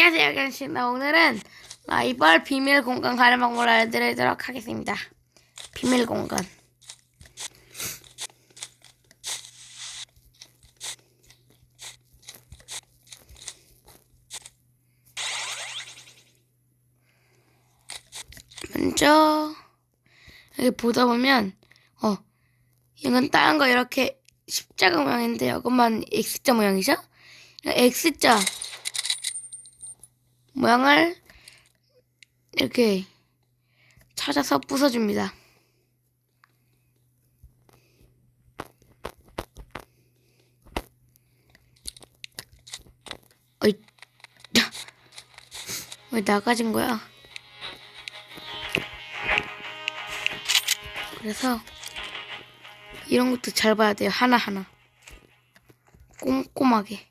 안녕하세요, 견씨입니다. 오늘은 라이벌 비밀 공간 가는 방법을 알려드리도록 하겠습니다. 비밀 공간. 먼저 여기 보다 보면 이건 다른 거 이렇게 십자가 모양인데 이것만 X자 모양이죠? X자 모양을 이렇게 찾아서 부숴줍니다. 어이, 왜 나가진 거야? 그래서 이런 것도 잘 봐야 돼요. 하나하나. 꼼꼼하게.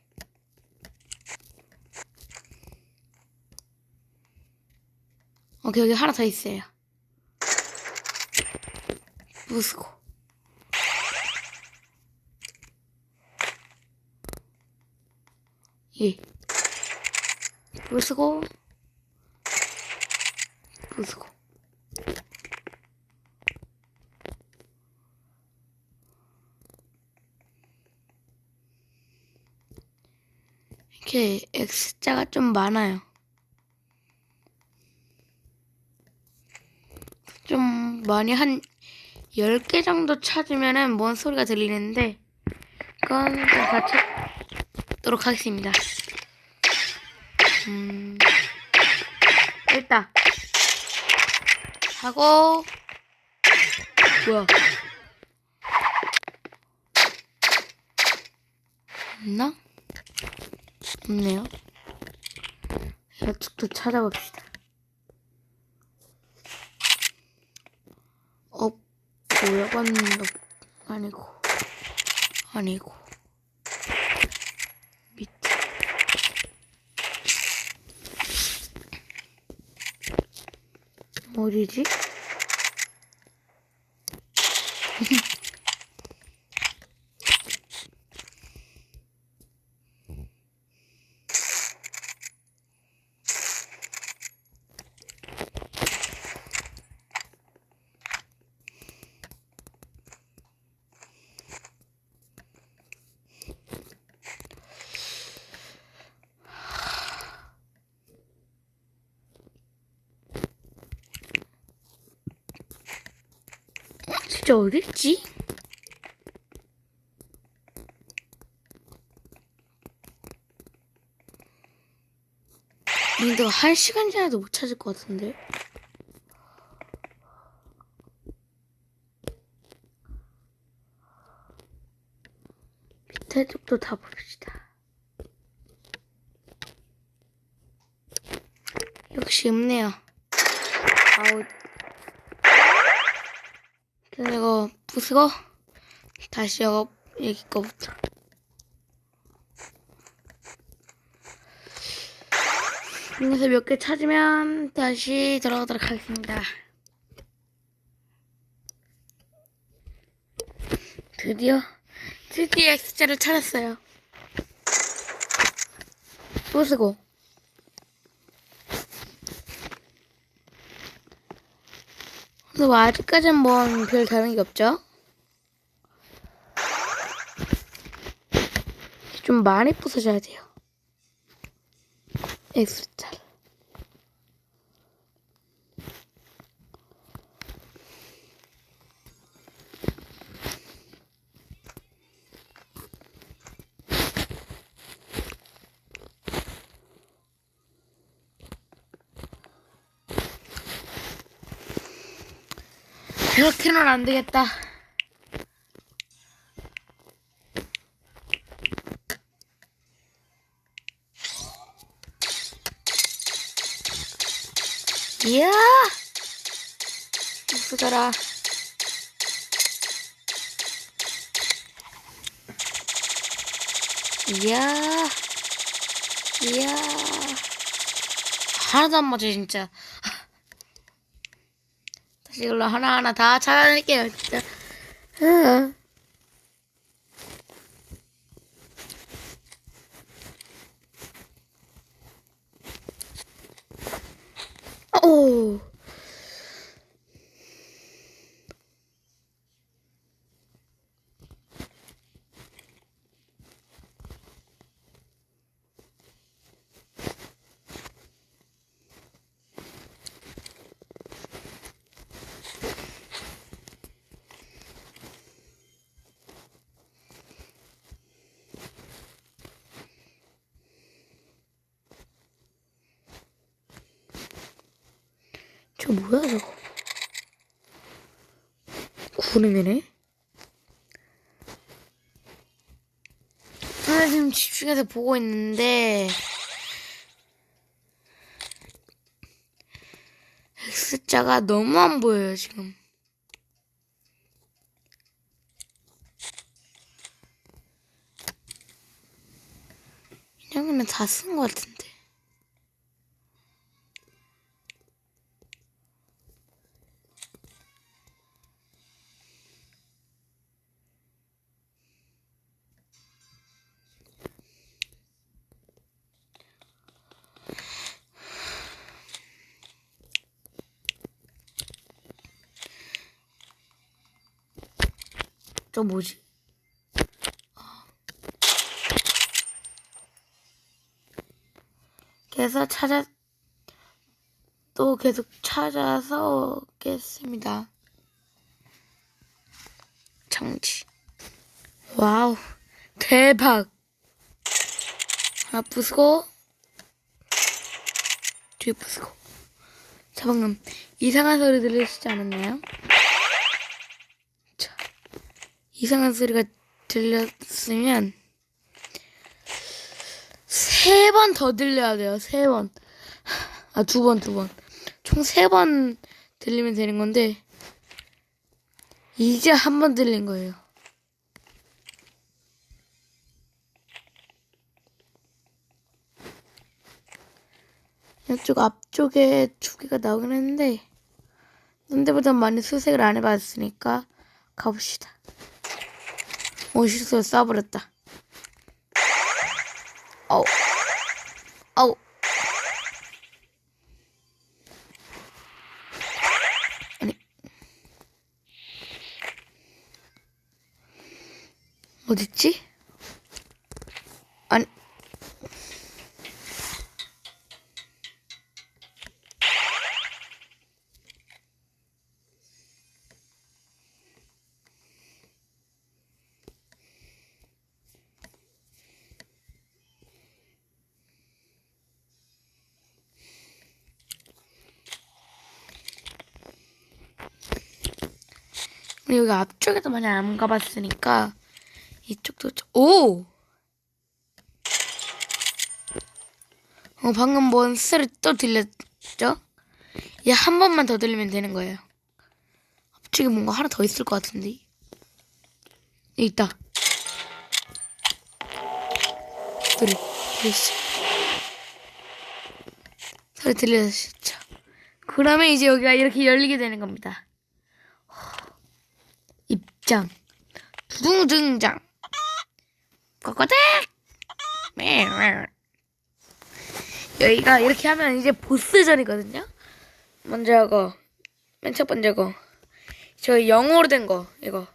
여기 하나 더 있어요. 부수고. 예. 부수고. 부수고. 이렇게 X자가 좀 많아요. 좀 많이 한 10개 정도 찾으면은 뭔 소리가 들리는데 그건 다 찾도록 하겠습니다. 일단 하고 뭐야? 없나? 없네요. 이쪽도 찾아봅시다. 뭐야? 아니고 밑에 어디지? 진짜 어딨지? 근데 1시간 전에도 못 찾을 것 같은데. 밑에 쪽도 다 봅시다. 역시 없네요. 아우. 이거 부수고 다시 여기 거부터. 여기서 몇 개 찾으면 다시 들어가도록 하겠습니다. 드디어 X자를 찾았어요. 부수고. 근데 뭐 아직까지는 뭔 별 다른 게 없죠? 좀 많이 부숴줘야 돼요. X자. 그렇게는 안 되겠다. 이야! 부숴라. 이야. 하나도 안 맞아, 진짜. 다시 이걸로 하나하나 다 찾아낼게요, 진짜. 저 뭐야 저거? 구름이네? 아, 지금 집중해서 보고 있는데 X자가 너무 안 보여요 지금. 이 정도면 다 쓴 것 같은데. 저 뭐지? 그래서 또 계속 찾아서 오겠습니다. 정지. 와우, 대박. 하나 부수고, 뒤에 부수고. 자, 방금 이상한 소리 들리시지 않았나요? 자, 이상한 소리가 들렸으면 3번 더 들려야 돼요. 3번. 아, 2번. 총 3번 들리면 되는 건데 이제 한 번 들린 거예요. 이쪽 앞쪽에 2개가 나오긴 했는데 근데보다 많이 수색을 안 해봤으니까 가봅시다. 실수로 쏴버렸다. 아우. 아니, 어딨지? 아니, 여기 앞쪽에도 많이 안 가봤으니까 이쪽도 방금 뭔 소리 또 들렸죠? 얘 한 번만 더 들리면 되는 거예요. 앞쪽에 뭔가 하나 더 있을 것 같은데. 여기 있다. 소리 들리셨죠? 그러면 이제 여기가 이렇게 열리게 되는 겁니다. 입장. 두둥등장. 꼬꼬댁. 여기가 이렇게 하면 이제 보스전이거든요. 맨 첫 번째 거. 저 영어로 된 거 이거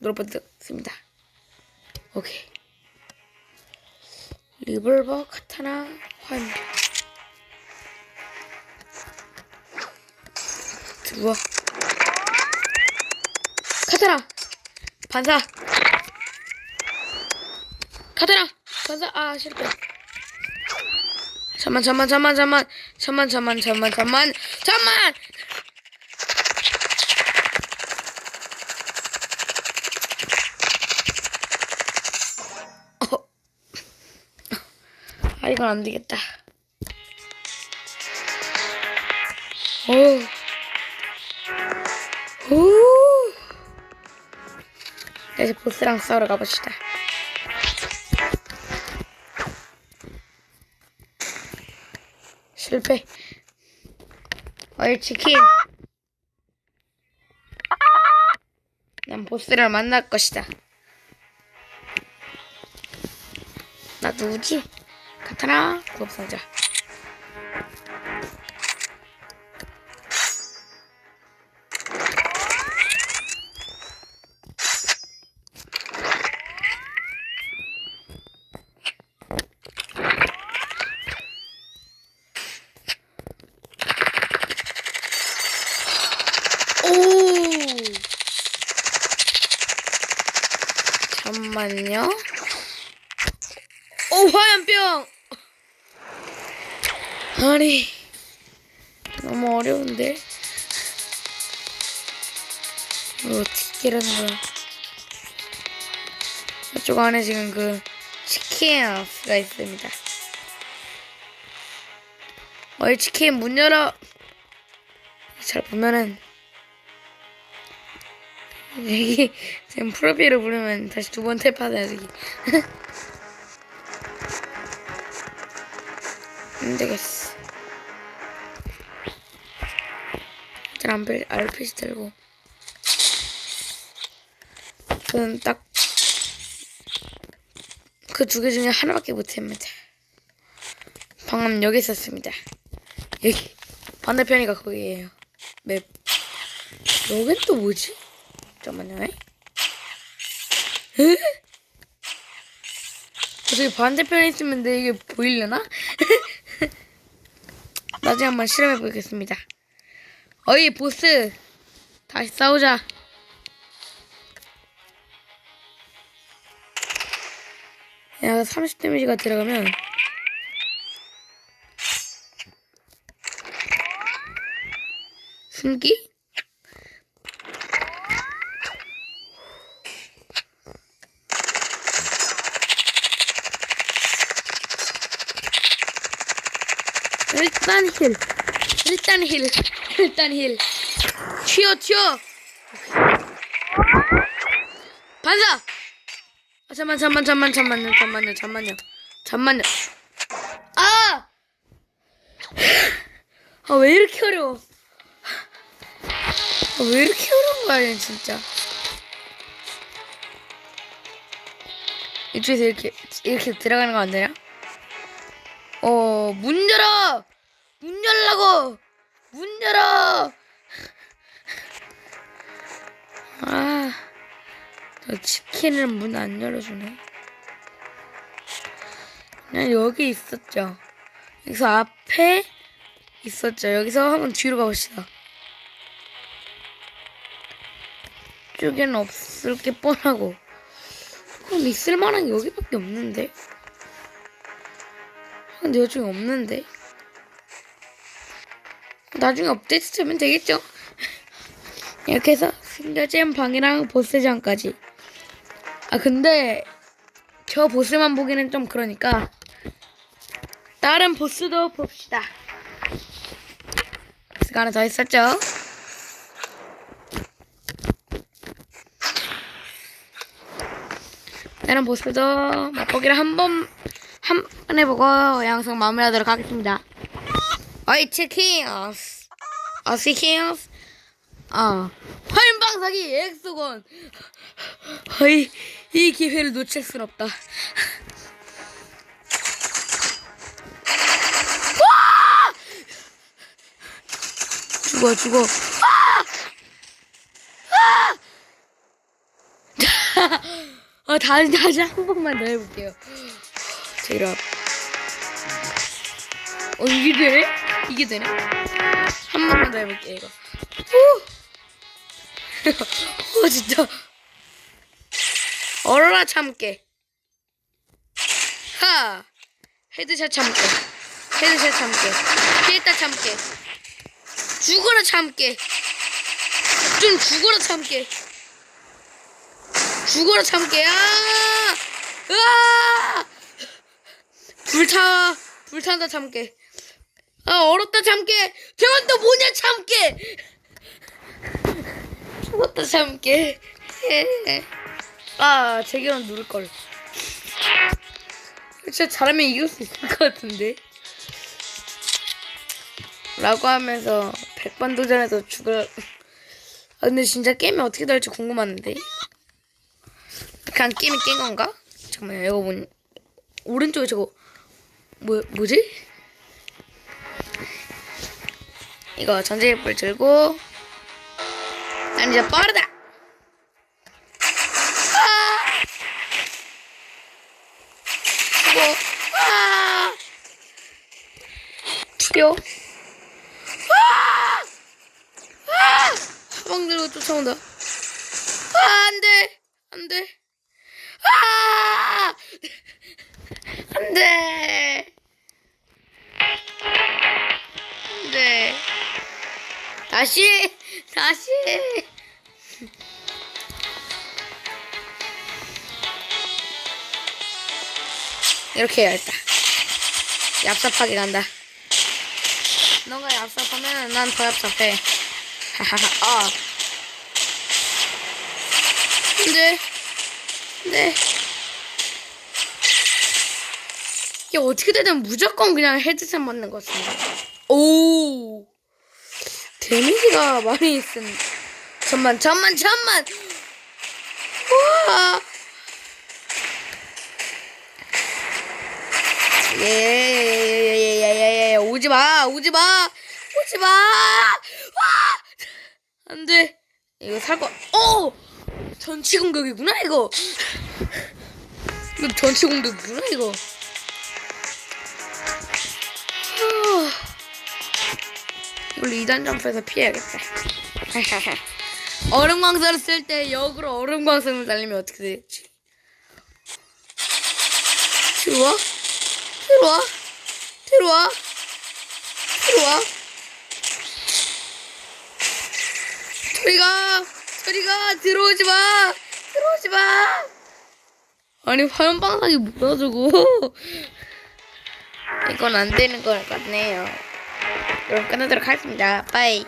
눌러보겠습니다. 오케이. 리볼버, 카타나, 화염. 들어와. 카타나 반사. 카타나 반사. 아, 실패. 잠만. 아, 이건 안 되겠다. 이제 보스랑 싸우러 가봅시다. 실패. 치킨. 난 보스를 만날 것이다. 나 누구지? 카타나 구급상자. 잠만요. 화염병! 아니, 너무 어려운데? 이거 어떻게 일하는 거야? 이쪽 안에 지금 그 치킨가 있습니다. 어이 치킨 문 열어. 잘 보면은 여기 지금 프로필을 부르면 다시 두 번 탭하자 여기. 안 되겠어. 일단 RPG 들고. 저는 딱 그 두 개 중에 하나밖에 못합니다. 방금 여기 있었습니다. 여기 반대편이가 거기에요. 맵. 여긴 또 뭐지? 잠깐만요. 에? 저기 반대편에 있으면 내 이게 보이려나? 나중에 한번 실험해 보겠습니다. 어이 보스 다시 싸우자. 야 30 데미지가 들어가면 숨기? 일단 힐 튀어 반사. 잠만요. 왜 이렇게 어려워? 왜 이렇게 어려운 거야, 얘 진짜. 이쪽에서 이렇게 들어가는 거 안 되냐? 문 열어! 문 열라고! 문 열어! 저 치킨을 문 안 열어주네. 그냥 여기 있었죠. 여기서 앞에 있었죠. 여기서 한번 뒤로 가봅시다. 이쪽에는 없을 게 뻔하고. 그럼 있을 만한 게 여기밖에 없는데? 근데 여중에 없는데? 나중에 업데이트 되면 되겠죠? 이렇게 해서 숨겨진 방이랑 보스전까지. 근데 저 보스만 보기는 좀 그러니까 다른 보스도 봅시다. 보스가 하나 더 있었죠? 다른 보스도 맛보기를 한 번 해보고 영상 마무리하도록 하겠습니다. 어이 치킨스 치킨스 화염방사기 엑소건. 이 기회를 놓칠 순 없다. 죽어. 다시 한 번만 더 해볼게요. 제가 이게 되네? 이게 되네? 한 번만 더 해볼게요, 이거. 진짜. 얼어라 참깨. 헤드샷 참깨. 피했다 참깨. 죽어라 참깨. 좀 죽어라 참깨. 불탄다 참깨. 얼었다 참깨. 저건 또 뭐냐 참깨. 죽었다 참깨. 재결혼 누를걸. 진짜 잘하면 이길 수 있을 것 같은데. 라고 하면서 100번 도전해서 근데 진짜 게임이 어떻게 될지 궁금한데. 그냥 게임이 깬 건가? 잠깐만요. 이거 오른쪽에 저거 뭐지? 이거 전자기불 들고 난 이제 빠르다. 튀어. 사방 들고 쫓아온다. 안돼. 다시 이렇게 해야겠다. 얍삽하게 간다. 너가 얍삽하면 난 더 얍삽해. 하하하. 근데 야, 어떻게 되든 무조건 그냥 헤드셋 맞는 것 같습니다. 오, 데미지가 많이 있음. 잠만. 우와. 예, 오지마. 와! 안 돼. 이거 오! 전치 공격이구나, 이거. 이거 전치 공격이구나, 이거. 이걸로 2단 점프해서 피해야겠다. 얼음광선을 쓸 때 역으로 얼음광선을 날리면 어떻게 되지? 들어와. 저리가 들어오지 마. 아니, 화염방사기 무너지고. 이건 안 되는 것 같네요. 그럼 끝내도록 하겠습니다. 빠이.